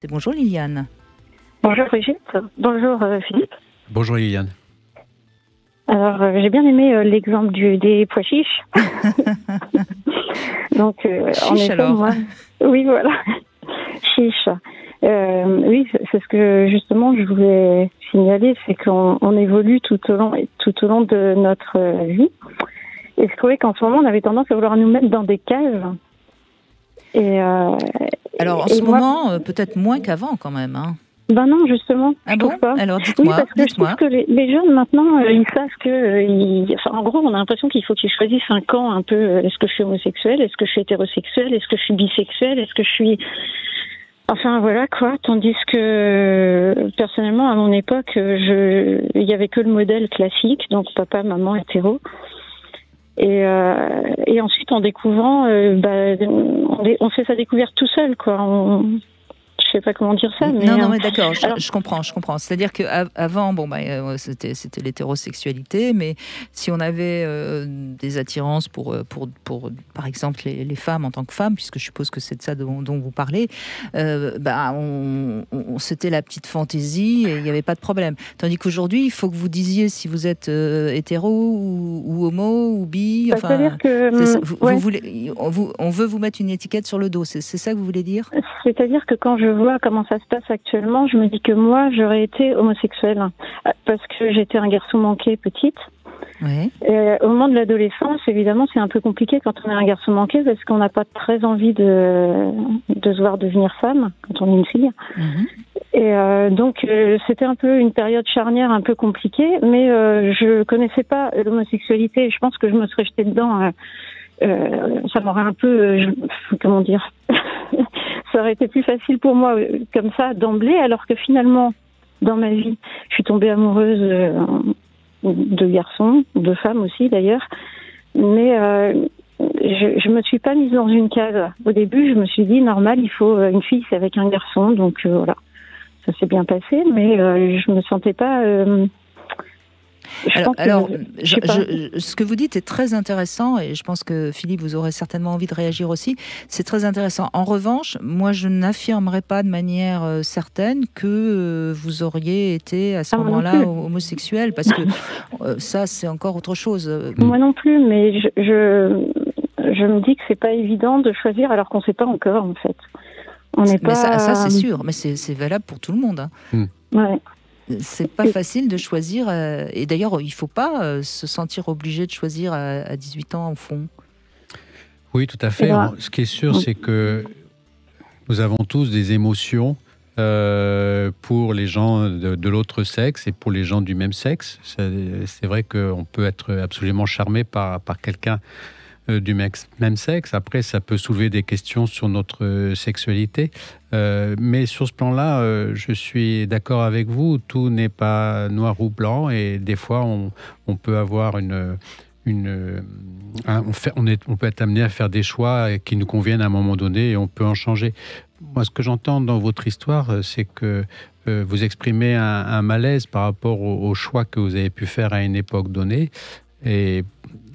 Bonjour Liliane. Bonjour Brigitte, bonjour Philippe. Bonjour Liliane. Alors j'ai bien aimé l'exemple des pois chiches. Donc en effet, alors. moi, oui voilà, chiche. Oui, c'est ce que justement je voulais signaler, c'est qu'on évolue tout au long de notre vie. Et je trouvais qu'en ce moment on avait tendance à vouloir nous mettre dans des cases. Alors en ce moment, peut-être moins qu'avant quand même. Hein. Ben non, justement. Ah bon? Pas. Alors dites-moi. Oui, parce que je trouve que les jeunes maintenant, ils savent que, en gros, on a l'impression qu'il faut qu'ils choisissent un camp un peu. Est-ce que je suis homosexuel? Est-ce que je suis hétérosexuel? Est-ce que je suis bisexuel? Est-ce que je suis... Enfin voilà quoi. Tandis que personnellement, à mon époque, il y avait que le modèle classique, donc papa, maman, hétéro. Et ensuite, en découvrant, on fait sa découverte tout seul, quoi. Je sais pas comment dire ça. Mais non, mais d'accord, je comprends. C'est-à-dire qu'avant, c'était l'hétérosexualité, mais si on avait des attirances pour, par exemple, les femmes en tant que femmes, puisque je suppose que c'est de ça dont vous parlez, c'était la petite fantaisie et il n'y avait pas de problème. Tandis qu'aujourd'hui, il faut que vous disiez si vous êtes hétéro ou homo ou bi. Enfin, c'est-à-dire que on veut vous mettre une étiquette sur le dos. C'est ça que vous voulez dire? C'est-à-dire que quand je vois comment ça se passe actuellement, je me dis que moi, j'aurais été homosexuelle parce que j'étais un garçon manqué petite. Ouais. Et au moment de l'adolescence, évidemment, c'est un peu compliqué quand on est un garçon manqué parce qu'on n'a pas très envie de se voir devenir femme quand on est une fille. Et donc, c'était un peu une période charnière un peu compliquée, mais je connaissais pas l'homosexualité et je pense que je me serais jetée dedans. Ça m'aurait un peu, comment dire, ça aurait été plus facile pour moi comme ça d'emblée, alors que finalement, dans ma vie, je suis tombée amoureuse de garçons, de femmes aussi d'ailleurs, mais je me suis pas mise dans une case. Au début, je me suis dit normal, il faut une fille, c'est avec un garçon, donc voilà, ça s'est bien passé, mais je me sentais pas. Ce que vous dites est très intéressant et je pense que Philippe, vous aurez certainement envie de réagir aussi. C'est très intéressant. En revanche, moi, je n'affirmerai pas de manière certaine que vous auriez été à ce moment-là homosexuel, parce que ça, c'est encore autre chose. Moi non plus, mais je me dis que c'est pas évident de choisir alors qu'on ne sait pas encore, en fait. Ça, c'est sûr, mais c'est valable pour tout le monde. Hein. Ouais. C'est pas facile de choisir, et d'ailleurs, il faut pas se sentir obligé de choisir à 18 ans, au fond. Oui, tout à fait. Ce qui est sûr, c'est que nous avons tous des émotions pour les gens de l'autre sexe et pour les gens du même sexe. C'est vrai qu'on peut être absolument charmé par quelqu'un du même sexe. Après, ça peut soulever des questions sur notre sexualité. Mais sur ce plan-là, je suis d'accord avec vous. Tout n'est pas noir ou blanc. Et des fois, on peut avoir on peut être amené à faire des choix qui nous conviennent à un moment donné et on peut en changer. Moi, ce que j'entends dans votre histoire, c'est que vous exprimez un malaise par rapport au choix que vous avez pu faire à une époque donnée. Et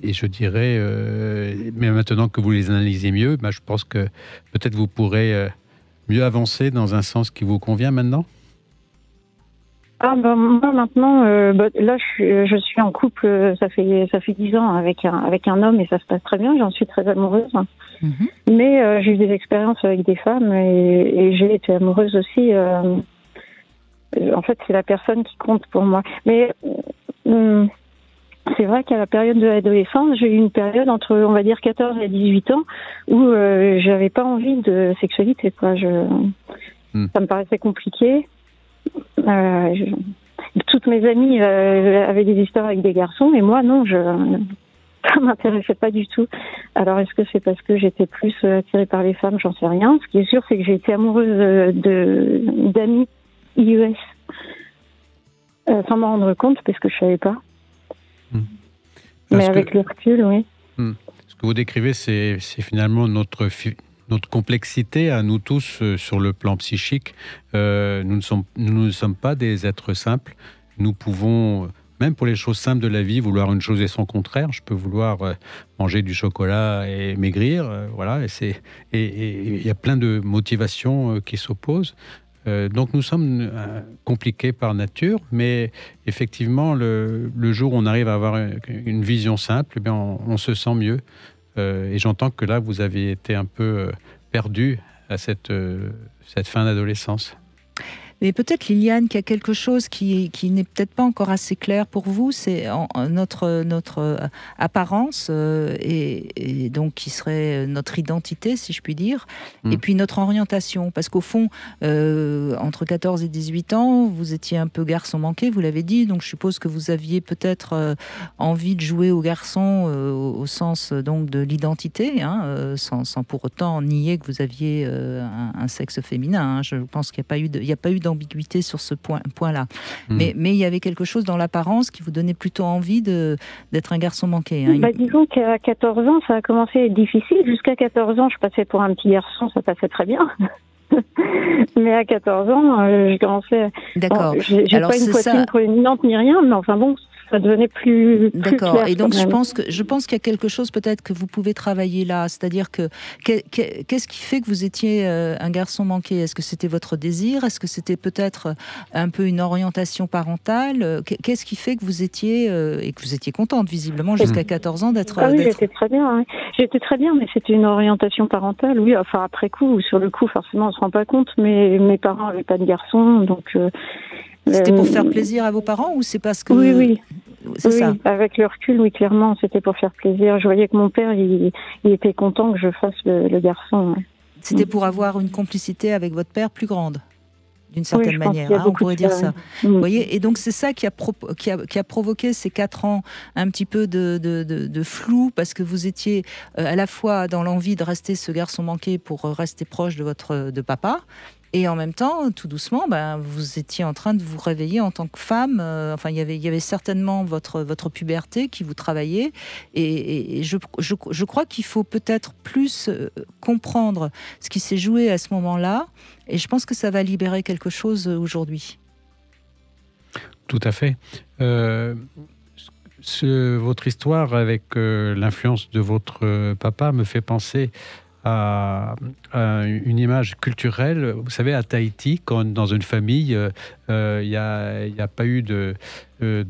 je dirais, mais maintenant que vous les analysez mieux, je pense que peut-être vous pourrez mieux avancer dans un sens qui vous convient maintenant. Moi maintenant, là je suis en couple, ça fait 10 ans avec un homme et ça se passe très bien, j'en suis très amoureuse. Mais j'ai eu des expériences avec des femmes et j'ai été amoureuse aussi. En fait, c'est la personne qui compte pour moi. Mais c'est vrai qu'à la période de l'adolescence, j'ai eu une période entre, on va dire, 14 et 18 ans où j'avais pas envie de sexualité, quoi. Ça me paraissait compliqué. Toutes mes amies avaient des histoires avec des garçons et moi, non, ça m'intéressait pas du tout. Alors, est-ce que c'est parce que j'étais plus attirée par les femmes? J'en sais rien. Ce qui est sûr, c'est que j'ai été amoureuse d'amis IES sans m'en rendre compte parce que je savais pas. Mais avec le recul, oui. Ce que vous décrivez, c'est finalement notre complexité à nous tous sur le plan psychique. Nous ne sommes pas des êtres simples. Nous pouvons, même pour les choses simples de la vie, vouloir une chose et son contraire. Je peux vouloir manger du chocolat et maigrir. Voilà, et il y a plein de motivations qui s'opposent. Donc nous sommes compliqués par nature, mais effectivement, le jour où on arrive à avoir une vision simple, eh bien, on se sent mieux. Et j'entends que là, vous avez été un peu perdu à cette fin d'adolescence. Mais peut-être, Liliane, qu'il y a quelque chose qui n'est peut-être pas encore assez clair pour vous, c'est notre apparence, et donc qui serait notre identité, si je puis dire, et puis notre orientation. Parce qu'au fond, entre 14 et 18 ans, vous étiez un peu garçon manqué, vous l'avez dit, donc je suppose que vous aviez peut-être envie de jouer au garçon au sens donc de l'identité, hein, sans pour autant nier que vous aviez un sexe féminin. Hein. Je pense qu'il n'y a pas eu d'ambiguïté sur ce point-là. Mais il y avait quelque chose dans l'apparence qui vous donnait plutôt envie d'être un garçon manqué. Hein. Disons qu'à 14 ans, ça a commencé à être difficile. Jusqu'à 14 ans, je passais pour un petit garçon, ça passait très bien. Mais à 14 ans, je commençais... D'accord. Bon, j'ai pas une poitrine proéminente ni rien, mais enfin bon... Ça devenait plus D'accord. clair. Et donc, je pense qu'il y a quelque chose peut-être que vous pouvez travailler là. C'est-à-dire qu'est-ce qui fait que vous étiez un garçon manqué? Est-ce que c'était votre désir? Est-ce que c'était peut-être un peu une orientation parentale? Qu'est-ce qui fait que vous étiez, et que vous étiez contente, visiblement, jusqu'à 14 ans d'être... Ah oui, j'étais très bien. Hein. J'étais très bien, mais c'était une orientation parentale. Oui, enfin, après coup, ou sur le coup, forcément, on ne se rend pas compte, mais mes parents n'avaient pas de garçon, donc... C'était pour faire plaisir à vos parents ou c'est parce que... Oui. C'est ça. Avec le recul, oui, clairement, c'était pour faire plaisir. Je voyais que mon père, il était content que je fasse le garçon. Ouais. C'était pour avoir une complicité avec votre père plus grande, d'une certaine manière, on pourrait dire ça. Vous voyez, et donc c'est ça qui a provoqué ces 4 ans un petit peu de flou, parce que vous étiez à la fois dans l'envie de rester ce garçon manqué pour rester proche de papa, et en même temps, tout doucement, vous étiez en train de vous réveiller en tant que femme. Il y avait certainement votre puberté qui vous travaillait. Et je crois qu'il faut peut-être plus comprendre ce qui s'est joué à ce moment-là. Et je pense que ça va libérer quelque chose aujourd'hui. Tout à fait. Votre histoire avec l'influence de votre papa me fait penser à une image culturelle. Vous savez, à Tahiti, quand dans une famille, il n'y a pas eu de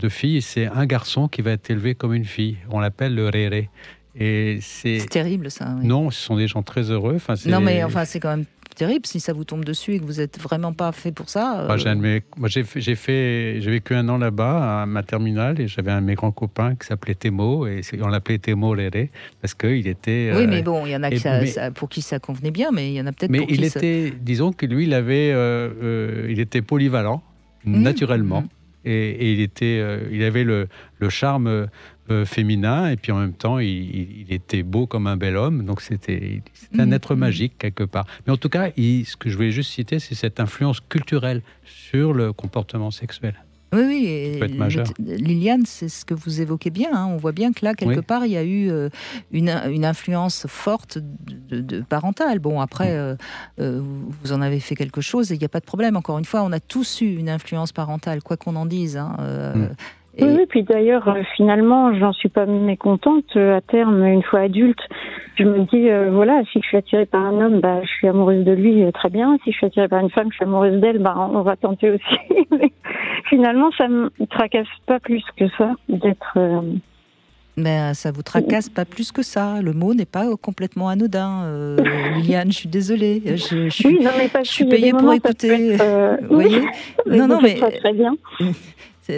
fille, c'est un garçon qui va être élevé comme une fille. On l'appelle le rere. Et c'est terrible, ça. Oui. Non, ce sont des gens très heureux. Non, mais c'est quand même terrible si ça vous tombe dessus et que vous n'êtes vraiment pas fait pour ça. Moi, j'ai vécu 1 an là-bas, à ma terminale, et j'avais un de mes grands copains qui s'appelait Temo, et on l'appelait Temo Rere, parce qu'il était... Oui, mais bon, il y en a pour qui ça convenait bien, mais il y en a peut-être pour qui disons que lui, il était polyvalent, naturellement, et il avait le charme féminin, et puis en même temps, il était beau comme un bel homme, donc c'était un être magique quelque part. Mais en tout cas, ce que je voulais juste citer, c'est cette influence culturelle sur le comportement sexuel. Oui, et Liliane, c'est ce que vous évoquez bien. Hein. On voit bien que là, quelque part, il y a eu une influence forte de parentale. Bon, après, vous en avez fait quelque chose et il n'y a pas de problème. Encore une fois, on a tous eu une influence parentale, quoi qu'on en dise. Hein. Oui, puis d'ailleurs, finalement, j'en suis pas mécontente. À terme, une fois adulte, je me dis, voilà, si je suis attirée par un homme, je suis amoureuse de lui, très bien. Si je suis attirée par une femme, je suis amoureuse d'elle, on va tenter aussi. Mais finalement, ça me tracasse pas plus que ça d'être... Mais ça vous tracasse pas plus que ça. Le mot n'est pas complètement anodin. Liliane, je suis désolée. Je suis payée pour écouter. Vous voyez ? Non, mais très bien.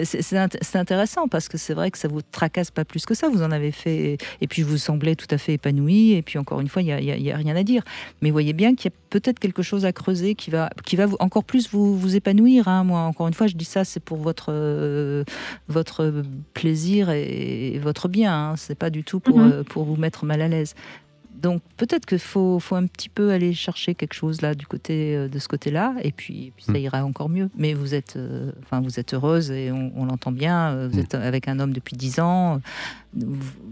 C'est intéressant parce que c'est vrai que ça vous tracasse pas plus que ça. Vous en avez fait, et puis vous semblez tout à fait épanoui. Et puis encore une fois, il y a rien à dire. Mais voyez bien qu'il y a peut-être quelque chose à creuser qui va encore plus vous épanouir. Hein. Moi, encore une fois, je dis ça, c'est pour votre plaisir et votre bien. Hein. C'est pas du tout pour vous mettre mal à l'aise. Donc peut-être qu'il faut un petit peu aller chercher quelque chose là de ce côté-là, et puis ça ira encore mieux. Mais vous êtes heureuse et on l'entend bien. Vous êtes avec un homme depuis 10 ans.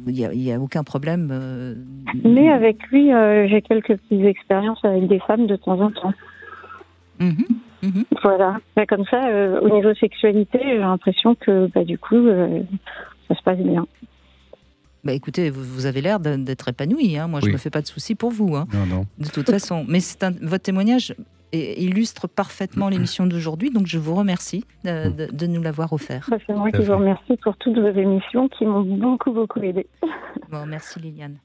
Il y a aucun problème. Mais avec lui, j'ai quelques petites expériences avec des femmes de temps en temps. Voilà. Comme ça, au niveau sexualité, j'ai l'impression que du coup, ça se passe bien. Écoutez, vous avez l'air d'être épanoui. Hein. Moi, je ne me fais pas de soucis pour vous. Hein. Non. De toute façon. Mais votre témoignage illustre parfaitement l'émission d'aujourd'hui. Donc je vous remercie de nous l'avoir offert. C'est moi qui vous remercie pour toutes vos émissions qui m'ont beaucoup aidé. Bon, merci Liliane.